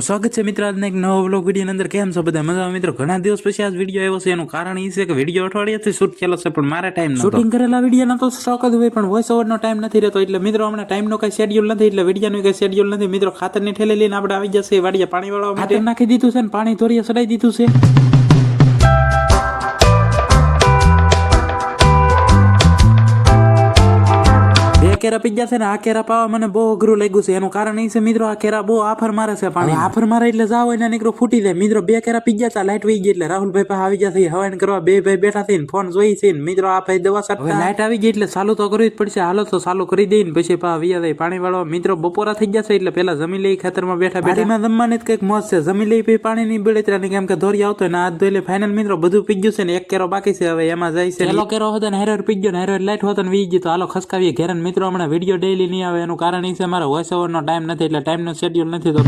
સ્વાગત છે મિત્ર આજના એક નવા વ્લોગ વિડીયોની અંદર. કેમ છો બધા? મજા મિત્રો? ઘણા દિવસ પછી આજ વિડીયો આવ્યો છે. એનું કારણ એ છે કે વિડીયો અઠવાડિયાથી શૂટ થયેલો છે, પણ મારા ટાઈમ શૂટિંગ કરેલા વિડીયોનો તો સ્ટોક જ હોય, પણ વોઇસ ઓવરનો ટાઈમ નથી રહેતો. એટલે મિત્રો હમણાં ટાઈમનો કઈ શેડ્યુલ નથી, એટલે વિડીયોનું કઈ શેડ્યુલ નથી. મિત્રો ખાતરની ઠેલી લઈને આપણે આવી જશે વાડીએ પાણી વાળવા માટે. નાખી દીધું છે ને પાણી ધોરીએ ચડાઈ દીધું છે. કેરા પી ગયા છે ને આ કેરા પાવા મને બહુ અઘરું લાગ્યું છે. એનું કારણ એ છે મિત્રો, આ કેરા બહુ આફર મારે છે પાણી. આફર મારે એટલે જાવ એને નીકળો ફૂટી જાય. મિત્રો બે કેરા પી ગયા હતા, લાઈટ વહી ગઈ એટલે રાહુલભાઈ પાસે આવી જશે હવાન કરવા. બે ભાઈ બેઠા થઈને ફોન જોઈ છે. મિત્રો આ ભાઈ દવા સાથે લાઈટ આવી ગઈ એટલે ચાલુ તો કરવી જ પડશે. હાલો તો ચાલુ કરી દઈને પછી પા વી જાય પાણી વાળો. મિત્રો બપોરા થઈ ગયા છે એટલે પેલા જમી લઈ ખેતરમાં બેઠા બેઠા જમવાની કઈક મોજ છે. જમી લઈ પછી પાણી ની બળતરાની કેમ કે ધોરી આવતો ને હાથ ધોઈ લે. ફાઇનલ મિત્રો બધું પી ગયું છે ને એક કેરો બાકી છે. હવે એમાં જાય છે પેલો કેરો હતો ને હેરો પી ગયો ને હેરો લાઈટ હોતો ને વી ગઈ. તો હાલો ખસકાવીએ ઘેર. મિત્રો હમણાં વિડીયો ડેઈલી નહીં આવે એનું કારણ એ છે મારો વોઇસ ઓવરનો ટાઈમ નથી, એટલે ટાઈમનો શેડ્યુલ નથી. તો